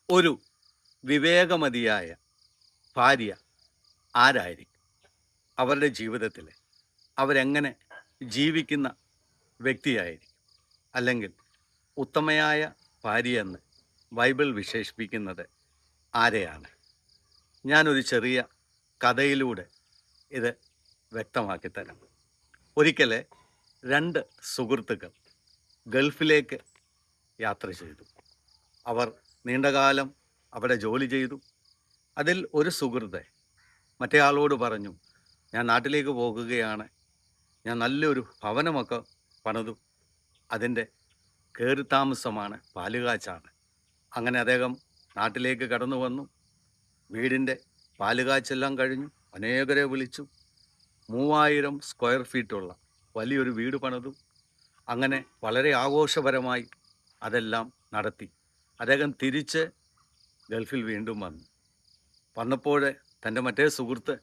ഒരു വിവേകമതിയായ ഭാര്യ ആരായിരിക്കും? അവരുടെ ജീവിതത്തിൽ അവരെങ്ങനെ ജീവിക്കുന്ന വ്യക്തിയായിരിക്കും? അല്ലെങ്കിൽ ഉത്തമയായ ഭാര്യയെന്ന് ബൈബിൾ വിശേഷിപ്പിക്കുന്നത് ആരെയാണ്? ഞാനൊരു ചെറിയ കഥയിലൂടെ ഇത് വ്യക്തമാക്കി തരാം. ഒരിക്കൽ രണ്ട് സുഹൃത്തുക്കൾ ഗൾഫിലേക്ക് യാത്ര ചെയ്തു. അവർ നീണ്ടകാലം അവിടെ ജോലി ചെയ്തു. അതിൽ ഒരു സുഹൃത്ത് മറ്റേ ആളോട് പറഞ്ഞു, ഞാൻ നാട്ടിലേക്ക് പോകുകയാണ്, ഞാൻ നല്ലൊരു ഭവനമൊക്കെ പണിതു, അതിൻ്റെ കയറിത്താമസമാണ്, പാലുകാച്ചാണ്. അങ്ങനെ അദ്ദേഹം നാട്ടിലേക്ക് കടന്നു വന്നു. വീടിൻ്റെ പാലുകാച്ചെല്ലാം കഴിഞ്ഞു. അനേകരെ വിളിച്ചു. 3000 സ്ക്വയർ ഫീറ്റുള്ള വലിയൊരു വീട് പണിതു. അങ്ങനെ വളരെ ആഘോഷപരമായി അതെല്ലാം നടത്തി. അദ്ദേഹം തിരിച്ച് ഗൾഫിൽ വീണ്ടും വന്നപ്പോൾ തൻ്റെ മറ്റേ സുഹൃത്ത്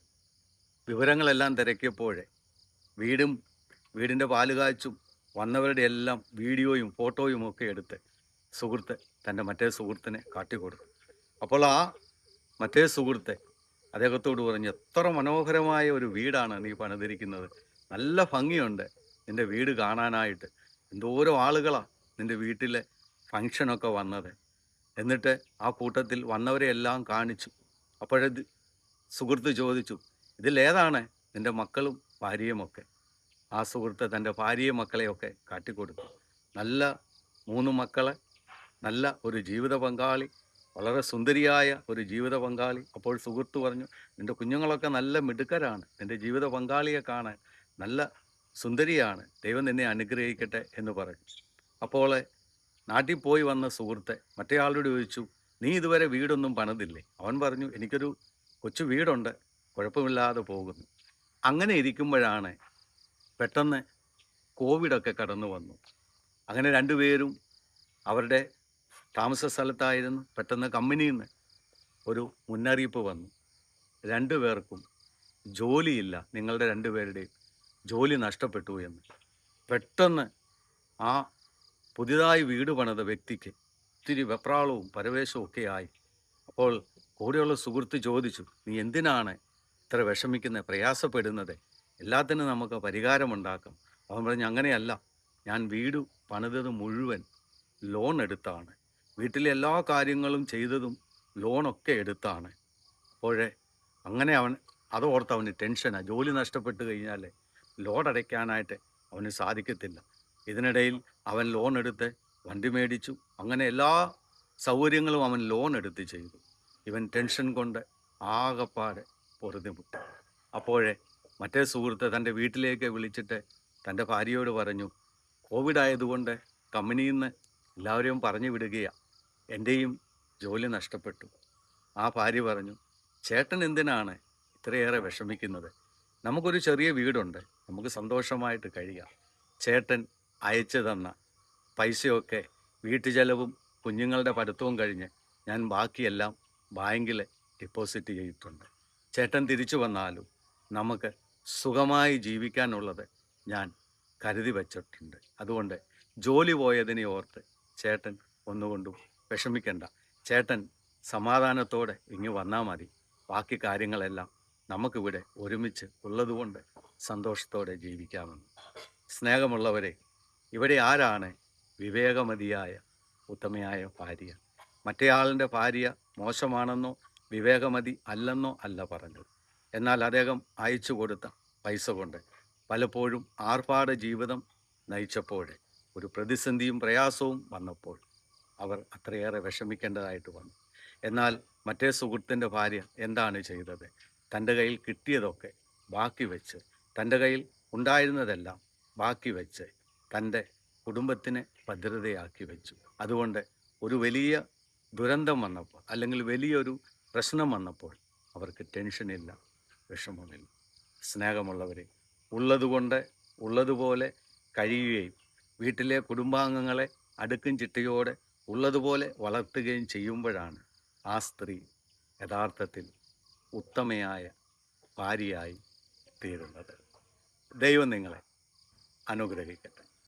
വിവരങ്ങളെല്ലാം തിരക്കിയപ്പോൾ വീടിൻ്റെ പാലുകാച്ചും വന്നവരുടെ എല്ലാം വീഡിയോയും ഫോട്ടോയും ഒക്കെ എടുത്ത് സുഹൃത്ത് തൻ്റെ മറ്റേ സുഹൃത്തിനെ കാട്ടിക്കൊടുത്തു. അപ്പോൾ ആ മറ്റേ സുഹൃത്തെ അദ്ദേഹത്തോട് പറഞ്ഞു, എത്ര മനോഹരമായ ഒരു വീടാണ് നീ പണിതിരിക്കുന്നത്, നല്ല ഭംഗിയുണ്ട് നിൻ്റെ വീട് കാണാനായിട്ട്, എന്തോരം ആളുകളാണ് നിൻ്റെ വീട്ടിലെ ഫങ്ഷനൊക്കെ വന്നത്. എന്നിട്ട് ആ കൂട്ടത്തിൽ വന്നവരെ എല്ലാം കാണിച്ചു. അപ്പോഴത് സുഹൃത്ത് ചോദിച്ചു, ഇതിലേതാണ് നിൻ്റെ മക്കളും ഭാര്യയുമൊക്കെ? ആ സുഹൃത്ത് തൻ്റെ ഭാര്യയും മക്കളെയൊക്കെ കാട്ടിക്കൊടുത്തു. നല്ല 3 മക്കളെ, നല്ല ഒരു ജീവിത പങ്കാളി, വളരെ സുന്ദരിയായ ഒരു ജീവിത പങ്കാളി. അപ്പോൾ സുഹൃത്ത് പറഞ്ഞു, നിൻ്റെ കുഞ്ഞുങ്ങളൊക്കെ നല്ല മിടുക്കരാണ്, നിൻ്റെ ജീവിത പങ്കാളിയെ കാണാൻ നല്ല സുന്ദരിയാണ്, ദൈവം നിന്നെ അനുഗ്രഹിക്കട്ടെ എന്ന് പറഞ്ഞു. അപ്പോൾ നാട്ടിൽ പോയി വന്ന സുഹൃത്തെ മറ്റേ ആളോട് ചോദിച്ചു, നീ ഇതുവരെ വീടൊന്നും പണിതില്ലേ? അവൻ പറഞ്ഞു, എനിക്കൊരു കൊച്ചു വീടുണ്ട്, കുഴപ്പമില്ലാതെ പോകുന്നു. അങ്ങനെ ഇരിക്കുമ്പോഴാണ് പെട്ടെന്ന് കോവിഡൊക്കെ കടന്നു വന്നു. അങ്ങനെ രണ്ടുപേരും അവരുടെ താമസ സ്ഥലത്തായിരുന്നു. പെട്ടെന്ന് കമ്പനിയിൽ നിന്ന് ഒരു മുന്നറിയിപ്പ് വന്നു, രണ്ടുപേർക്കും ജോലിയില്ല, നിങ്ങളുടെ രണ്ടുപേരുടെയും ജോലി നഷ്ടപ്പെട്ടു എന്ന്. പെട്ടെന്ന് ആ പുതിയതായി വീട് പണിത വ്യക്തിക്ക് ഇത്തിരി വെപ്രാളവും പരവേശവും ഒക്കെ ആയി. അപ്പോൾ കൂടെയുള്ള സുഹൃത്ത് ചോദിച്ചു, നീ എന്തിനാണ് ഇത്ര വിഷമിക്കുന്നത്, പ്രയാസപ്പെടുന്നത്? എല്ലാത്തിനും നമുക്ക് പരിഹാരമുണ്ടാക്കാം. അവൻ പറഞ്ഞു, അങ്ങനെയല്ല, ഞാൻ വീട് പണിതത് മുഴുവൻ ലോൺ എടുത്താണ്, വീട്ടിലെ എല്ലാ കാര്യങ്ങളും ചെയ്തതും ലോണൊക്കെ എടുത്താണ്. അപ്പോഴേ അങ്ങനെ അതോർത്ത് അവന് ടെൻഷനാണ്. ജോലി നഷ്ടപ്പെട്ട് കഴിഞ്ഞാൽ ലോൺ അടയ്ക്കാനായിട്ട് അവന് സാധിക്കത്തില്ല. ഇതിനിടയിൽ അവൻ ലോൺ എടുത്ത് വണ്ടി മേടിച്ചു. അങ്ങനെ എല്ലാ സൗകര്യങ്ങളും അവൻ ലോൺ എടുത്ത് ചെയ്തു. ഇവൻ ടെൻഷൻ കൊണ്ട് ആകപ്പാടെ പൊറുതിമുട്ടി. അപ്പോഴേ മറ്റേ സുഹൃത്ത് തൻ്റെ വീട്ടിലേക്ക് വിളിച്ചിട്ട് തൻ്റെ ഭാര്യയോട് പറഞ്ഞു, കോവിഡ് ആയതുകൊണ്ട് കമ്പനിയിൽ നിന്ന് എല്ലാവരെയും പറഞ്ഞു വിടുകയാണ്, എൻ്റെയും ജോലി നഷ്ടപ്പെട്ടു. ആ ഭാര്യ പറഞ്ഞു, ചേട്ടൻ എന്തിനാണ് ഇത്രയേറെ വിഷമിക്കുന്നത്? നമുക്കൊരു ചെറിയ വീടുണ്ട്, നമുക്ക് സന്തോഷമായിട്ട് കഴിയാം. ചേട്ടൻ അയച്ചു തന്ന പൈസയൊക്കെ വീട്ടു ചെലവും കുഞ്ഞുങ്ങളുടെ പഠിത്തവും കഴിഞ്ഞ് ഞാൻ ബാക്കിയെല്ലാം ബാങ്കിൽ ഡെപ്പോസിറ്റ് ചെയ്തിട്ടുണ്ട്. ചേട്ടൻ തിരിച്ചു വന്നാലും നമുക്ക് സുഖമായി ജീവിക്കാനുള്ളത് ഞാൻ കരുതി വച്ചിട്ടുണ്ട്. അതുകൊണ്ട് ജോലി പോയതിനെ ഓർത്ത് ചേട്ടൻ ഒന്നുകൊണ്ടും വിഷമിക്കണ്ട. ചേട്ടൻ സമാധാനത്തോടെ ഇങ്ങ് വന്നാൽ മതി. ബാക്കി കാര്യങ്ങളെല്ലാം നമുക്കിവിടെ ഒരുമിച്ച് ഉള്ളതുകൊണ്ട് സന്തോഷത്തോടെ ജീവിക്കാമെന്ന്. സ്നേഹമുള്ളവരെ, ഇവിടെ ആരാണ് വിവേകമതിയായ ഉത്തമയായ ഭാര്യ? മറ്റേയാളിൻ്റെ ഭാര്യ മോശമാണെന്നോ വിവേകമതി അല്ലെന്നോ അല്ല പറഞ്ഞത്. എന്നാൽ അദ്ദേഹം അയച്ചു കൊടുത്ത പൈസ കൊണ്ട് പലപ്പോഴും ആർഭാട ജീവിതം നയിച്ചപ്പോൾ ഒരു പ്രതിസന്ധിയും പ്രയാസവും വന്നപ്പോൾ അവർ അത്രയേറെ വിഷമിക്കേണ്ടതായിട്ട് വന്നു. എന്നാൽ മറ്റേ സുഹൃത്തിൻ്റെ ഭാര്യ എന്താണ് ചെയ്തത്? തൻ്റെ കയ്യിൽ കിട്ടിയതൊക്കെ ബാക്കി വെച്ച്, തൻ്റെ കയ്യിൽ ഉണ്ടായിരുന്നതെല്ലാം ബാക്കി വെച്ച് തൻ്റെ കുടുംബത്തിനെ ഭദ്രതയാക്കി വെച്ചു. അതുകൊണ്ട് ഒരു വലിയ ദുരന്തം വന്നപ്പോൾ, അല്ലെങ്കിൽ വലിയൊരു പ്രശ്നം വന്നപ്പോൾ അവർക്ക് ടെൻഷനില്ല, വിഷമമില്ല. സ്നേഹമുള്ളവരെ, ഉള്ളതുകൊണ്ട് ഉള്ളതുപോലെ കഴിയുകയും വീട്ടിലെ കുടുംബാംഗങ്ങളെ അടുക്കും ചിട്ടയോടെ ഉള്ളതുപോലെ വളർത്തുകയും ചെയ്യുമ്പോഴാണ് ആ സ്ത്രീ യഥാർത്ഥത്തിൽ ഉത്തമയായ ഭാര്യയായി തീരുന്നത്. ദൈവം നിങ്ങളെ അനുഗ്രഹിക്കട്ടെ.